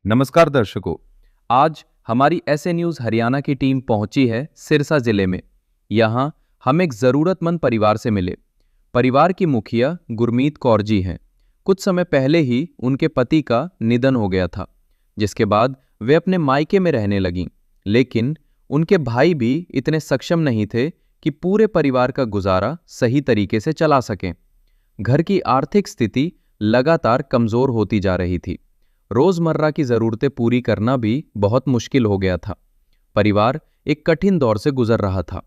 नमस्कार दर्शकों। आज हमारी ऐसे न्यूज़ हरियाणा की टीम पहुंची है सिरसा जिले में। यहां हम एक ज़रूरतमंद परिवार से मिले। परिवार की मुखिया गुरमीत कौर जी हैं। कुछ समय पहले ही उनके पति का निधन हो गया था, जिसके बाद वे अपने मायके में रहने लगीं। लेकिन उनके भाई भी इतने सक्षम नहीं थे कि पूरे परिवार का गुजारा सही तरीके से चला सकें। घर की आर्थिक स्थिति लगातार कमज़ोर होती जा रही थी। रोजमर्रा की जरूरतें पूरी करना भी बहुत मुश्किल हो गया था। परिवार एक कठिन दौर से गुजर रहा था।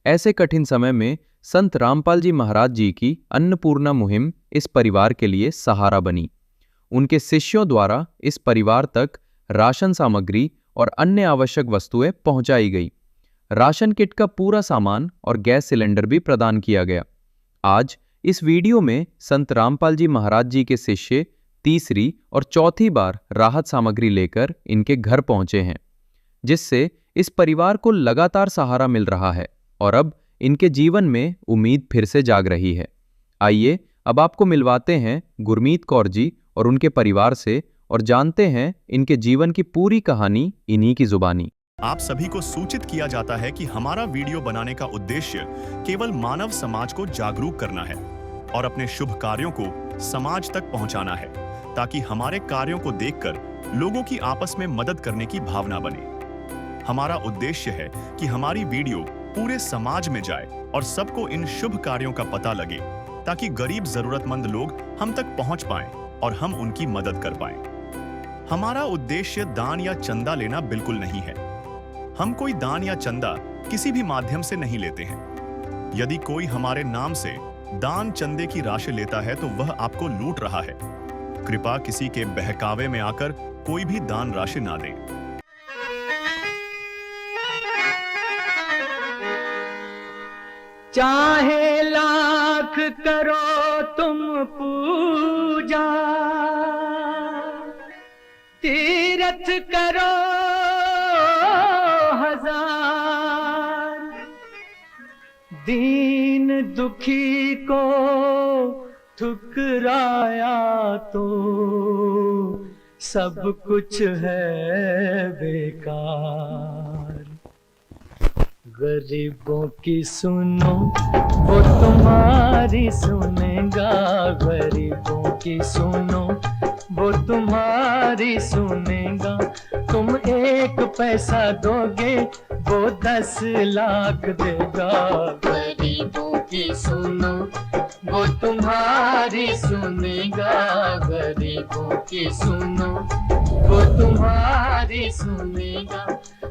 ऐसे कठिन समय में संत रामपाल जी महाराज जी की अन्नपूर्णा मुहिम इस परिवार के लिए सहारा बनी। उनके शिष्यों द्वारा इस परिवार तक राशन सामग्री और अन्य आवश्यक वस्तुएं पहुंचाई गई। राशन किट का पूरा सामान और गैस सिलेंडर भी प्रदान किया गया। आज इस वीडियो में संत रामपाल जी महाराज जी के शिष्य तीसरी और चौथी बार राहत सामग्री लेकर इनके घर पहुंचे हैं, जिससे इस परिवार को लगातार सहारा मिल रहा है और अब इनके जीवन में उम्मीद फिर से जाग रही है। आइए अब आपको मिलवाते हैं गुरमीत कौर जी और उनके परिवार से और जानते हैं इनके जीवन की पूरी कहानी इन्हीं की जुबानी। आप सभी को सूचित किया जाता है कि हमारा वीडियो बनाने का उद्देश्य केवल मानव समाज को जागरूक करना है और अपने शुभ कार्यों को समाज तक पहुंचाना है, ताकि हमारे कार्यों को देखकर लोगों की आपस में मदद करने की भावना बने। हमारा उद्देश्य है कि हमारी वीडियो पूरे समाज में जाए और सबको इन शुभ कार्यों का पता लगे, ताकि गरीब जरूरतमंद लोग हम तक पहुंच पाएं और हम उनकी मदद कर पाएं। हमारा उद्देश्य दान या चंदा लेना बिल्कुल नहीं है। हम कोई दान या चंदा किसी भी माध्यम से नहीं लेते हैं। यदि कोई हमारे नाम से दान चंदे की राशि लेता है तो वह आपको लूट रहा है। कृपया किसी के बहकावे में आकर कोई भी दान राशि ना दें। चाहे लाख करो तुम पूजा, तीर्थ करो हजार, दीन दुखी को ठुकराया तो सब कुछ है बेकार। गरीबों की सुनो वो तुम्हारी सुनेगा, गरीबों की सुनो वो तुम्हारी सुनेगा। तुम एक पैसा दोगे वो 10 लाख देगा। गरीबों की सुनो वो तुम्हारी सुनेगा, गरीबों की सुनो वो तुम्हारी सुनेगा।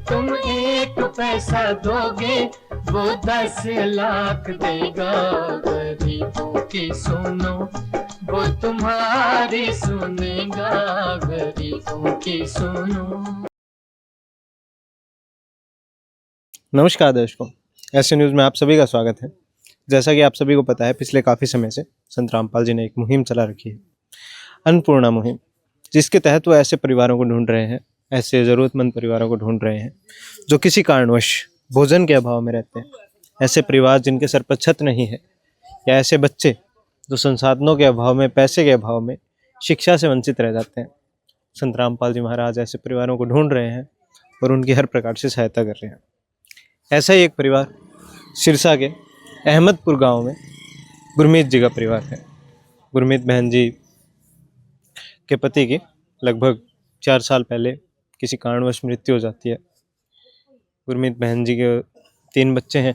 तुम एक पैसा दोगे वो 10 लाख देगा। गरीबों की सुनो वो तुम्हारी सुनेगा, गरीबों की सुनो। नमस्कार दर्शकों, ऐसे न्यूज़ में आप सभी का स्वागत है। जैसा कि आप सभी को पता है, पिछले काफ़ी समय से संत रामपाल जी ने एक मुहिम चला रखी है, अन्नपूर्णा मुहिम, जिसके तहत वो ऐसे परिवारों को ढूंढ रहे हैं, ऐसे ज़रूरतमंद परिवारों को ढूंढ रहे हैं जो किसी कारणवश भोजन के अभाव में रहते हैं। ऐसे परिवार जिनके सर पर छत नहीं है, या ऐसे बच्चे जो संसाधनों के अभाव में, पैसे के अभाव में शिक्षा से वंचित रह जाते हैं। संत रामपाल जी महाराज ऐसे परिवारों को ढूंढ रहे हैं और उनकी हर प्रकार से सहायता कर रहे हैं। ऐसा ही एक परिवार सिरसा के अहमदपुर गांव में गुरमीत जी का परिवार है। गुरमीत बहन जी के पति की लगभग 4 साल पहले किसी कारणवश मृत्यु हो जाती है। गुरमीत बहन जी के 3 बच्चे हैं।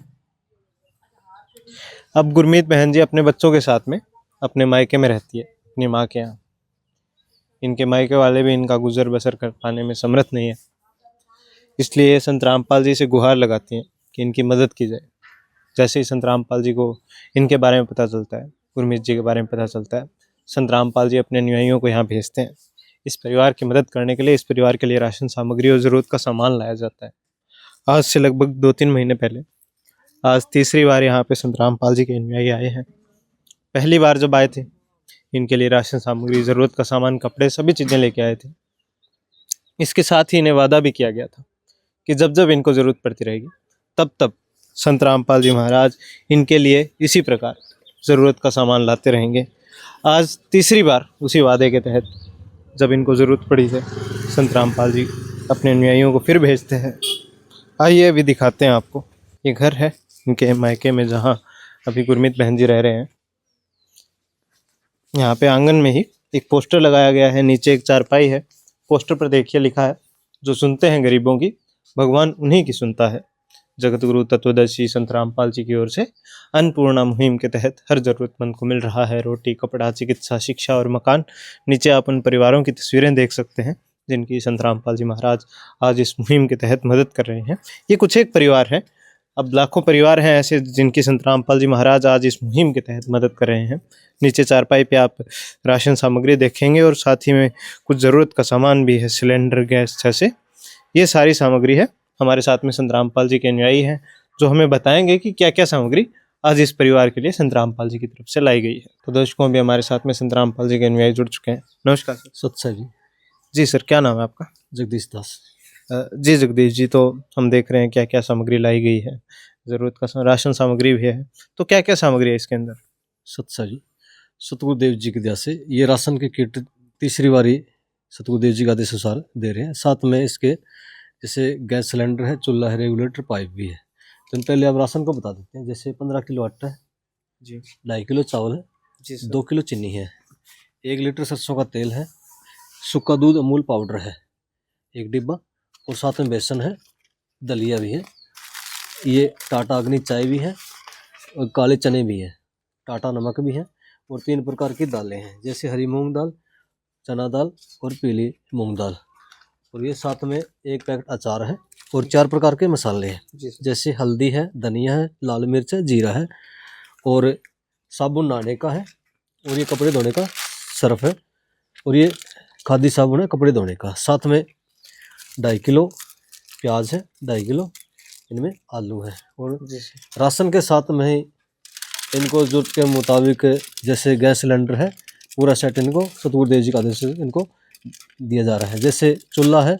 अब गुरमीत बहन जी अपने बच्चों के साथ में अपने मायके में रहती है, अपनी माँ के यहाँ। इनके मायके वाले भी इनका गुजर बसर कर पाने में समर्थ नहीं है, इसलिए संत रामपाल जी से गुहार लगाती हैं कि इनकी मदद की जाए। जैसे ही संत रामपाल जी को इनके बारे में पता चलता है, गुरमीत जी के बारे में पता चलता है, संत रामपाल जी अपने अनुयायियों को यहाँ भेजते हैं इस परिवार की मदद करने के लिए। इस परिवार के लिए राशन सामग्री और ज़रूरत का सामान लाया जाता है। आज से लगभग 2-3 महीने पहले आज तीसरी बार यहाँ पे संत रामपाल जी के अनुयायी आए हैं। पहली बार जब आए थे, इनके लिए राशन सामग्री, ज़रूरत का सामान, कपड़े, सभी चीज़ें लेके आए थे। इसके साथ ही इन्हें वादा भी किया गया था कि जब जब इनको ज़रूरत पड़ती रहेगी तब तब संत रामपाल जी महाराज इनके लिए इसी प्रकार ज़रूरत का सामान लाते रहेंगे। आज तीसरी बार उसी वादे के तहत जब इनको ज़रूरत पड़ी है संत रामपाल जी अपने अनुयायियों को फिर भेजते हैं। आइए अभी दिखाते हैं आपको। ये घर है इनके मायके में जहाँ अभी गुरमीत बहन जी रह रहे हैं। यहाँ पे आंगन में ही एक पोस्टर लगाया गया है, नीचे एक चारपाई है। पोस्टर पर देखिए लिखा है, जो सुनते हैं गरीबों की भगवान उन्हीं की सुनता है। जगत गुरु तत्वदर्शी संत रामपाल जी की ओर से अन्नपूर्णा मुहिम के तहत हर जरूरतमंद को मिल रहा है रोटी, कपड़ा, चिकित्सा, शिक्षा और मकान। नीचे आप उन परिवारों की तस्वीरें देख सकते हैं जिनकी संत रामपाल जी महाराज आज इस मुहिम के तहत मदद कर रहे हैं। ये कुछ एक परिवार है, अब लाखों परिवार हैं ऐसे जिनकी संत रामपाल जी महाराज आज इस मुहिम के तहत मदद कर रहे हैं। नीचे चारपाई पे आप राशन सामग्री देखेंगे और साथ ही में कुछ ज़रूरत का सामान भी है, सिलेंडर, गैस जैसे ये सारी सामग्री है। हमारे साथ में संत रामपाल जी के अनुयायी हैं जो हमें बताएंगे कि क्या क्या सामग्री आज इस परिवार के लिए संत रामपाल जी की तरफ से लाई गई है। तो दर्शकों, अभी हमारे साथ में संत रामपाल जी के अनुयायी जुड़ चुके हैं। नमस्कार सर। सत्सा जी। जी सर, क्या नाम है आपका? जगदीश दास। जी जगदीश जी, तो हम देख रहे हैं क्या क्या सामग्री लाई गई है, ज़रूरत का राशन सामग्री भी है, तो क्या क्या सामग्री है इसके अंदर? सत्सा जी, सतगुरुदेव जी की दया से ये राशन की किट तीसरी बारी सतगुरुदेव जी के आदेश अनुसार दे रहे हैं। साथ में इसके जैसे गैस सिलेंडर है, चूल्हा है, रेगुलेटर, पाइप भी है। तो हम पहले अब राशन को बता देते हैं। जैसे 15 किलो आटा है जी, 2.5 किलो चावल है जी सर। 2 किलो चीनी है, 1 लीटर सरसों का तेल है, सूखा दूध अमूल पाउडर है 1 डिब्बा, और साथ में बेसन है, दलिया भी है, ये टाटा अग्नि चाय भी है, और काले चने भी हैं, टाटा नमक भी है, और 3 प्रकार की दालें हैं जैसे हरी मूंग दाल, चना दाल और पीली मूंग दाल। और ये साथ में 1 पैकेट अचार है और 4 प्रकार के मसाले हैं जी सर। जैसे हल्दी है, धनिया है, लाल मिर्च है, जीरा है, और साबुन नहाने का है, और ये कपड़े धोने का सर्फ है, और ये खादी साबुन है कपड़े धोने का। साथ में 2.5 किलो प्याज है, 2.5 किलो इनमें आलू है, और जी सर। राशन के साथ में ही इनको जरूरत के मुताबिक जैसे गैस सिलेंडर है पूरा सेट इनको सतगुरुदेव जी का आदेश से इनको दिया जा रहा है। जैसे चूल्हा है,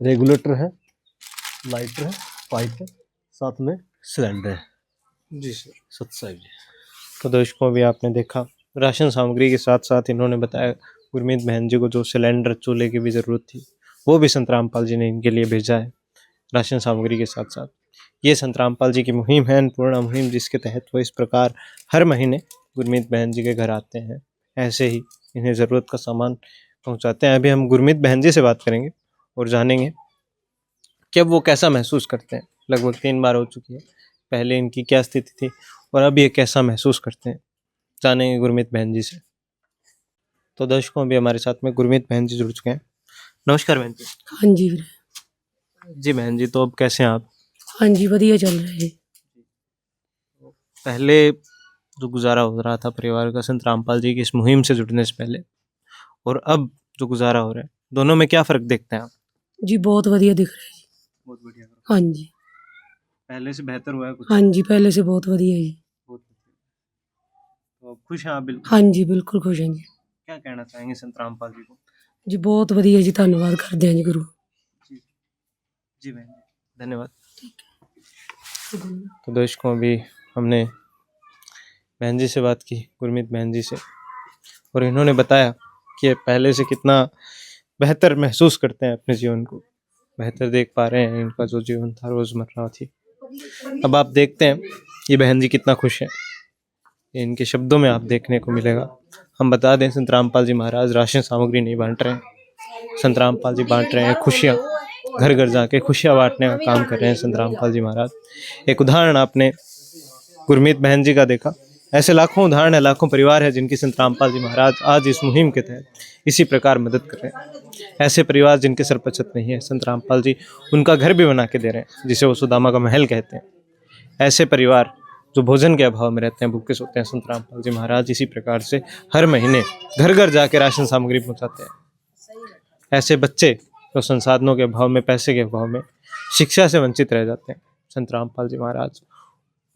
रेगुलेटर है, लाइटर है, पाइप है, साथ में सिलेंडर है। जी सर। सत्साहिब जी। तो दर्शकों, भी आपने देखा राशन सामग्री के साथ साथ इन्होंने बताया गुरमीत बहन जी को जो सिलेंडर, चूल्हे की भी ज़रूरत थी वो भी संत रामपाल जी ने इनके लिए भेजा है राशन सामग्री के साथ साथ। ये संत रामपाल जी की मुहिम है, अन्नपूर्णा मुहिम, जिसके तहत वो इस प्रकार हर महीने गुरमीत बहन जी के घर आते हैं, ऐसे ही इन्हें ज़रूरत का सामान पहुंचाते हैं। अभी हम गुरमीत बहन जी से बात करेंगे और जानेंगे कि अब वो कैसा महसूस करते हैं। लगभग 3 बार हो चुकी है, पहले इनकी क्या स्थिति थी और अब ये कैसा महसूस करते हैं, जानेंगे गुरमीत बहन जी से। तो दर्शकों, अभी हमारे साथ में गुरमीत बहन जी जुड़ चुके हैं। नमस्कार बहन जी। हाँ जी वीरे। जी बहन जी, तो अब कैसे हैं आप? हाँ जी, वधिया चल रहा है। पहले जो गुजारा हो रहा था परिवार का संत रामपाल जी की इस मुहिम से जुड़ने से पहले, और अब जो गुजारा हो रहा है, दोनों में क्या फ़र्क देखते हैं आप? जी बहुत वधिया दिख रहा है जी। बहुत बढ़िया। हाँ जी। पहले से बेहतर हुआ है कुछ? हाँ जी, पहले से बहुत वधिया जी। बहुत बढ़िया। तो खुश हैं आप बिल्कुल? हाँ जी, बिल्कुल खुश हैं जी। क्या कहना चाहेंगे संत रामपाल जी को? जी बहुत वधिया जी, धन्यवाद करते हैं जी गुरु। जी बहन, धन्यवाद। तो दर्शकों, अभी हमने बहन जी से बात की, गुरमीत बहन जी से, और इन्होंने बताया कि पहले से कितना बेहतर महसूस करते हैं, अपने जीवन को बेहतर देख पा रहे हैं, इनका जो जीवन था रोज़मर्रा थी। अब आप देखते हैं ये बहन जी कितना खुश है, ये इनके शब्दों में आप देखने को मिलेगा। हम बता दें, संत रामपाल जी महाराज राशन सामग्री नहीं बांट रहे हैं, संत रामपाल जी बांट रहे हैं खुशियाँ। घर घर जाके खुशियाँ बांटने का काम कर रहे हैं संत रामपाल जी महाराज। एक उदाहरण आपने गुरमीत बहन जी का देखा, ऐसे लाखों उदाहरण है, लाखों परिवार है जिनकी संत रामपाल जी महाराज आज इस मुहिम के तहत इसी प्रकार मदद कर रहे हैं। ऐसे परिवार जिनके सर पर छत नहीं है, संत रामपाल जी उनका घर भी बना के दे रहे हैं, जिसे वो सुदामा का महल कहते हैं। ऐसे परिवार जो भोजन के अभाव में रहते हैं, भूखे सोते हैं, संत रामपाल जी महाराज इसी प्रकार से हर महीने घर घर जाके राशन सामग्री पहुँचाते हैं। ऐसे बच्चे जो संसाधनों के अभाव में, पैसे के अभाव में शिक्षा से वंचित रह जाते हैं, संत रामपाल जी महाराज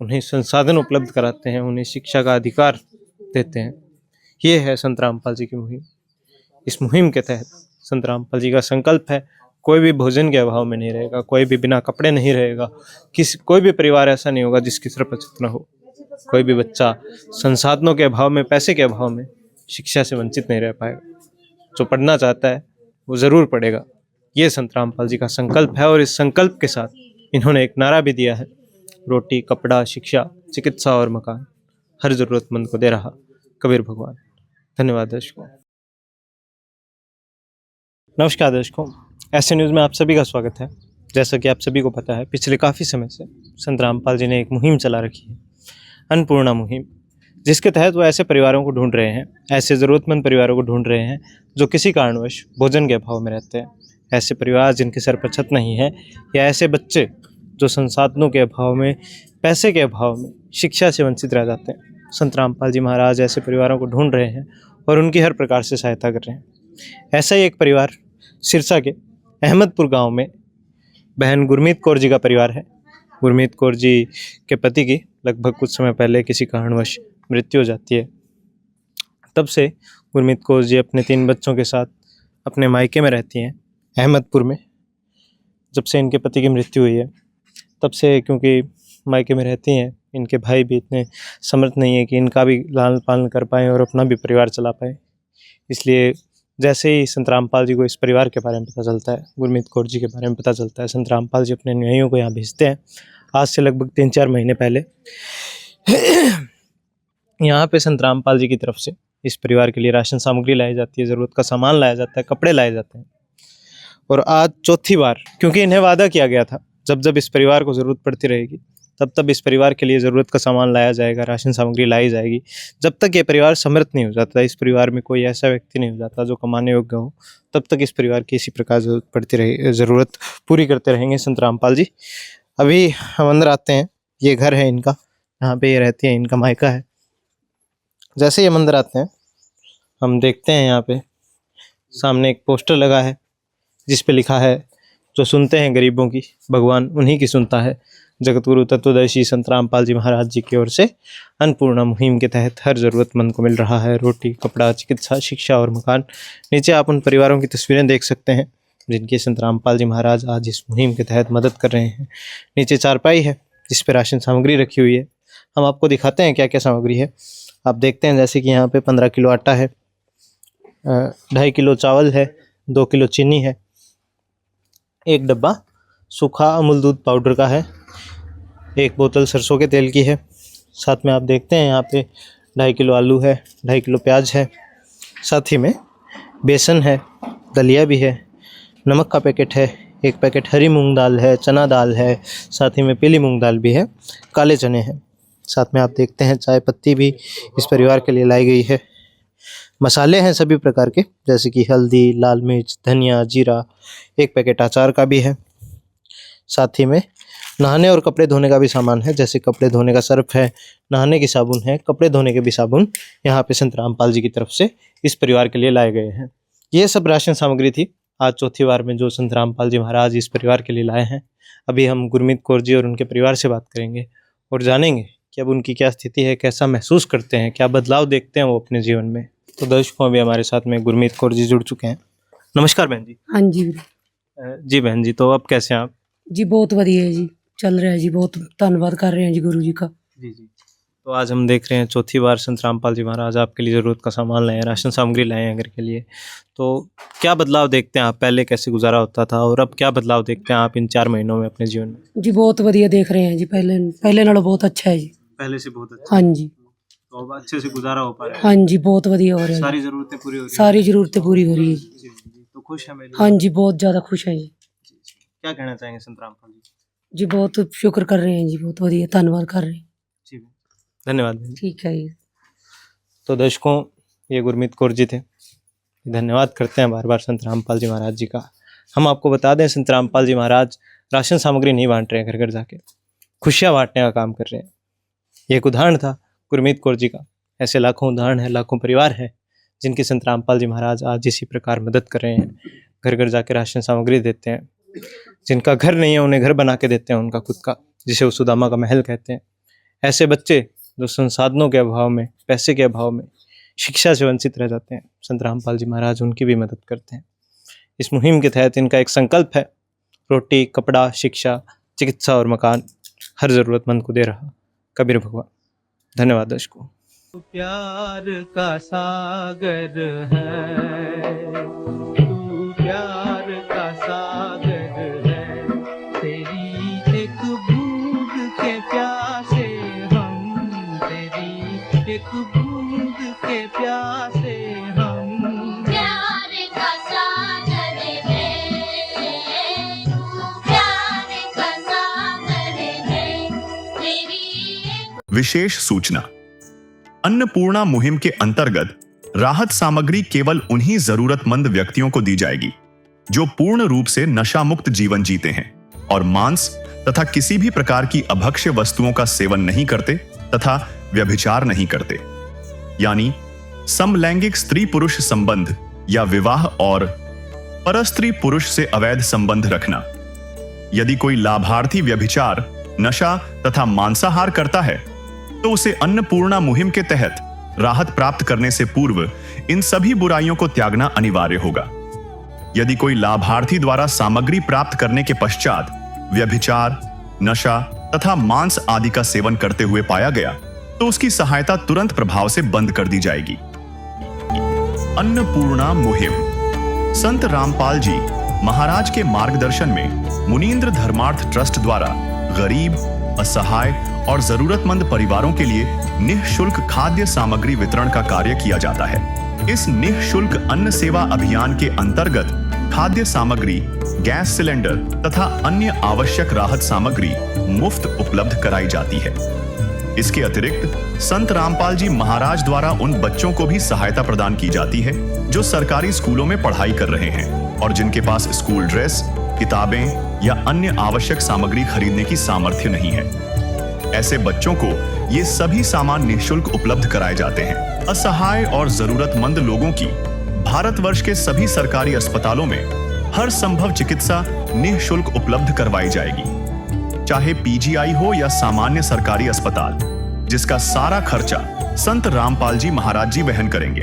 उन्हें संसाधन उपलब्ध कराते हैं, उन्हें शिक्षा का अधिकार देते हैं। ये है संत रामपाल जी की मुहिम। इस मुहिम के तहत संत रामपाल जी का संकल्प है, कोई भी भोजन के अभाव में नहीं रहेगा, कोई भी बिना कपड़े नहीं रहेगा, कोई भी परिवार ऐसा नहीं होगा जिसकी सिर पर छत न हो, कोई भी बच्चा संसाधनों के अभाव में, पैसे के अभाव में शिक्षा से वंचित नहीं रह पाएगा। जो पढ़ना चाहता है वो ज़रूर पढ़ेगा। ये संत रामपाल जी का संकल्प है और इस संकल्प के साथ इन्होंने एक नारा भी दिया है, रोटी, कपड़ा, शिक्षा, चिकित्सा और मकान हर ज़रूरतमंद को दे रहा कबीर भगवान। धन्यवाद दर्शकों। नमस्कार दर्शकों, ऐसे न्यूज़ में आप सभी का स्वागत है। जैसा कि आप सभी को पता है, पिछले काफ़ी समय से संत रामपाल जी ने एक मुहिम चला रखी है, अन्नपूर्णा मुहिम, जिसके तहत वो ऐसे परिवारों को ढूंढ रहे हैं, ऐसे ज़रूरतमंद परिवारों को ढूंढ रहे हैं जो किसी कारणवश भोजन के अभाव में रहते हैं, ऐसे परिवार जिनके सर पर छत नहीं है, या ऐसे बच्चे जो संसाधनों के अभाव में, पैसे के अभाव में शिक्षा से वंचित रह जाते हैं। संत रामपाल जी महाराज ऐसे परिवारों को ढूंढ रहे हैं और उनकी हर प्रकार से सहायता कर रहे हैं। ऐसा ही एक परिवार सिरसा के अहमदपुर गांव में बहन गुरमीत कौर जी का परिवार है। गुरमीत कौर जी के पति की लगभग कुछ समय पहले किसी कारणवश मृत्यु हो जाती है। तब से गुरमीत कौर जी अपने 3 बच्चों के साथ अपने मायके में रहती हैं अहमदपुर में। जब से इनके पति की मृत्यु हुई है तब से, क्योंकि मायके में रहती हैं, इनके भाई भी इतने समर्थ नहीं है कि इनका भी लालन पालन कर पाएँ और अपना भी परिवार चला पाएँ। इसलिए जैसे ही संत रामपाल जी को इस परिवार के बारे में पता चलता है, गुरमीत कौर जी के बारे में पता चलता है, संत रामपाल जी अपने अनुयायियों को यहाँ भेजते हैं। आज से लगभग 3-4 महीने पहले यहाँ पे संत रामपाल जी की तरफ से इस परिवार के लिए राशन सामग्री लाई जाती है, ज़रूरत का सामान लाया जाता है, कपड़े लाए जाते हैं। और आज चौथी बार, क्योंकि इन्हें वादा किया गया था जब जब इस परिवार को ज़रूरत पड़ती रहेगी तब तब इस परिवार के लिए ज़रूरत का सामान लाया जाएगा, राशन सामग्री लाई जाएगी। जब तक ये परिवार समर्थ नहीं हो जाता, इस परिवार में कोई ऐसा व्यक्ति नहीं हो जाता जो कमाने योग्य हो, तब तक इस परिवार की इसी प्रकार ज़रूरत पड़ती रही, ज़रूरत पूरी करते रहेंगे संत रामपाल जी। अभी हम अंदर आते हैं, ये घर है इनका, यहाँ पे ये रहती हैं, इनका मायका है। जैसे ही हम अंदर आते हैं हम देखते हैं यहाँ पे सामने एक पोस्टर लगा है जिस पे लिखा है, जो सुनते हैं गरीबों की भगवान उन्हीं की सुनता है। जगतगुरु तत्वदर्शी संत रामपाल जी महाराज जी की ओर से अन्नपूर्णा मुहिम के तहत हर ज़रूरतमंद को मिल रहा है रोटी, कपड़ा, चिकित्सा, शिक्षा और मकान। नीचे आप उन परिवारों की तस्वीरें देख सकते हैं जिनकी संत रामपाल जी महाराज आज इस मुहिम के तहत मदद कर रहे हैं। नीचे चारपाई है जिस पर राशन सामग्री रखी हुई है। हम आपको दिखाते हैं क्या क्या सामग्री है। आप देखते हैं जैसे कि यहाँ पे 15 किलो आटा है, 2.5 किलो चावल है, 2 किलो चीनी है, 1 डब्बा सूखा अमूल दूध पाउडर का है, 1 बोतल सरसों के तेल की है। साथ में आप देखते हैं यहाँ पे 2.5 किलो आलू है, 2.5 किलो प्याज है, साथ ही में बेसन है, दलिया भी है, नमक का पैकेट है, 1 पैकेट हरी मूंग दाल है, चना दाल है, साथ ही में पीली मूंग दाल भी है, काले चने हैं। साथ में आप देखते हैं चाय पत्ती भी इस परिवार के लिए लाई गई है। मसाले हैं सभी प्रकार के, जैसे कि हल्दी, लाल मिर्च, धनिया, जीरा, 1 पैकेट अचार का भी है। साथ ही में नहाने और कपड़े धोने का भी सामान है, जैसे कपड़े धोने का सर्फ है, नहाने की साबुन है, कपड़े धोने के भी साबुन यहाँ पे संत रामपाल जी की तरफ से इस परिवार के लिए लाए गए हैं। ये सब राशन सामग्री थी आज चौथी बार में जो संत रामपाल जी महाराज इस परिवार के लिए लाए हैं। अभी हम गुरमीत कौर जी और उनके परिवार से बात करेंगे और जानेंगे कि अब उनकी क्या स्थिति है, कैसा महसूस करते हैं, क्या बदलाव देखते हैं वो अपने जीवन में। तो दर्शकों, अभी हमारे साथ में गुरमीत कौर जी जुड़ चुके हैं। नमस्कार बहन जी। हाँ जी वीरे। जी बहन जी, तो अब कैसे हैं आप? जी बहुत ਵਧੀਆ है जी, चल रहा है जी, बहुत धन्यवाद कर रहे हैं जी गुरु जी का। जी जी। तो आज हम देख रहे हैं चौथी बार संत रामपाल जी महाराज आपके लिए ज़रूरत का सामान लाए हैं, राशन सामग्री लाए हैं घर के लिए। तो क्या बदलाव देखते हैं आप? पहले कैसे गुजारा होता था और अब क्या बदलाव देखते हैं आप इन 4 महीनों में अपने जीवन में? जी बहुत ਵਧੀਆ देख रहे हैं जी, पहले नालों बहुत अच्छा है जी। पहले से बहुत अच्छा। हाँ जी, तो अब अच्छे से गुजारा हो पा रहा है, हाँ जी, बहुत ਵਧੀਆ हो रहा है सारी जी। ज़रूरतें पूरी हो रही हैं। सारी ज़रूरतें पूरी हो रही है जी। जी, जी, तो खुश है मेरे हाँ जी, बहुत ज़्यादा खुश हैं जी। क्या कहना चाहेंगे संत रामपाल जी? जी बहुत शुक्र कर रहे हैं जी, बहुत ਵਧੀਆ धन्यवाद कर रहे हैं। जी धन्यवाद बहन जी। ठीक है जी। तो दर्शकों, ये गुरमीत कौर जी थे। धन्यवाद करते हैं बार बार संत रामपाल जी महाराज जी का। हम आपको बता दें, संत रामपाल जी महाराज राशन सामग्री नहीं बांट रहे हैं, घर घर जाके खुशियाँ बांटने का काम कर रहे हैं। ये एक उदाहरण था गुरमीत कौर जी का। ऐसे लाखों उदाहरण हैं, लाखों परिवार हैं जिनकी संत रामपाल जी महाराज आज इसी प्रकार मदद कर रहे हैं, घर घर जाके राशन सामग्री देते हैं। जिनका घर नहीं है उन्हें घर बना के देते हैं उनका खुद का, जिसे वो सुदामा का महल कहते हैं। ऐसे बच्चे जो संसाधनों के अभाव में, पैसे के अभाव में शिक्षा से वंचित रह जाते हैं, संत रामपाल जी महाराज उनकी भी मदद करते हैं। इस मुहिम के तहत इनका एक संकल्प है, रोटी, कपड़ा, शिक्षा, चिकित्सा और मकान हर ज़रूरतमंद को दे रहा कबीर भगवान। धन्यवाद दर्शकों। प्यार का सागर है, तू प्यार का सागर है, तेरी एक बूंद के प्यासे हम, तेरी एक बूंद के प्यासे हम। प्यार का सागर है, तू प्यार का सागर है, तेरी। विशेष सूचना। अन्नपूर्णा मुहिम के अंतर्गत राहत सामग्री केवल उन्हीं जरूरतमंद व्यक्तियों को दी जाएगी जो पूर्ण रूप से नशा मुक्त जीवन जीते हैं और मांस तथा किसी भी प्रकार की अभक्ष्य वस्तुओं का सेवन नहीं करते तथा व्यभिचार नहीं करते, यानी समलैंगिक स्त्री पुरुष संबंध या विवाह और परस्त्री पुरुष से अवैध संबंध रखना। यदि कोई लाभार्थी व्यभिचार, नशा तथा मांसाहार करता है तो उसे अन्नपूर्णा मुहिम के तहत राहत प्राप्त करने से पूर्व इन सभी बुराइयों को त्यागना अनिवार्य होगा। यदि कोई लाभार्थी द्वारा सामग्री प्राप्त करने के पश्चात व्यभिचार, नशा तथा मांस आदि का सेवन करते हुए पाया गया तो उसकी सहायता तुरंत प्रभाव से बंद कर दी जाएगी। अन्नपूर्णा मुहिम। संत रामपाल जी महाराज के मार्गदर्शन में मुनींद्र धर्मार्थ ट्रस्ट द्वारा गरीब, असहाय और जरूरतमंद परिवारों के लिए निःशुल्क खाद्य सामग्री वितरण का कार्य किया जाता है। इस निःशुल्क अन्न सेवा अभियान के अंतर्गत खाद्य सामग्री, गैस सिलेंडर तथा अन्य आवश्यक राहत सामग्री मुफ्त उपलब्ध कराई जाती है। इसके अतिरिक्त संत रामपाल जी महाराज द्वारा उन बच्चों को भी सहायता प्रदान की जाती है जो सरकारी स्कूलों में पढ़ाई कर रहे हैं और जिनके पास स्कूल ड्रेस, किताबें या अन्य आवश्यक सामग्री खरीदने की सामर्थ्य नहीं है। ऐसे बच्चों को ये सभी सामान निःशुल्क उपलब्ध कराए जाते हैं। असहाय और जरूरतमंद लोगों की भारतवर्ष के सभी सरकारी अस्पतालों में हर संभव चिकित्सा निःशुल्क उपलब्ध करवाई जाएगी, चाहे पीजीआई हो या सामान्य सरकारी अस्पताल, जिसका सारा खर्चा संत रामपाल जी महाराज जी वहन करेंगे।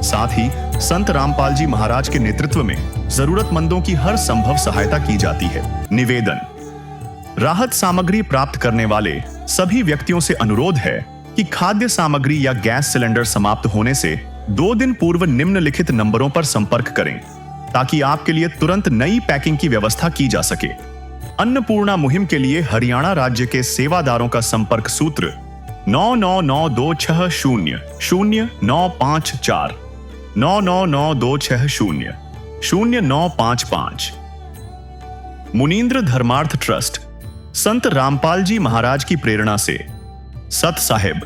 साथ ही संत रामपाल जी महाराज के नेतृत्व में जरूरतमंदों की हर संभव सहायता की जाती है। निवेदन। राहत सामग्री प्राप्त करने वाले सभी व्यक्तियों से अनुरोध है कि खाद्य सामग्री या गैस सिलेंडर समाप्त होने से 2 दिन पूर्व निम्नलिखित नंबरों पर संपर्क करें ताकि आपके लिए तुरंत नई पैकिंग की व्यवस्था की जा सके। अन्नपूर्णा मुहिम के लिए हरियाणा राज्य के सेवादारों का संपर्क सूत्र 9992600954 9992600955। मुनींद्र धर्मार्थ ट्रस्ट संत रामपाल जी महाराज की प्रेरणा से सत साहिब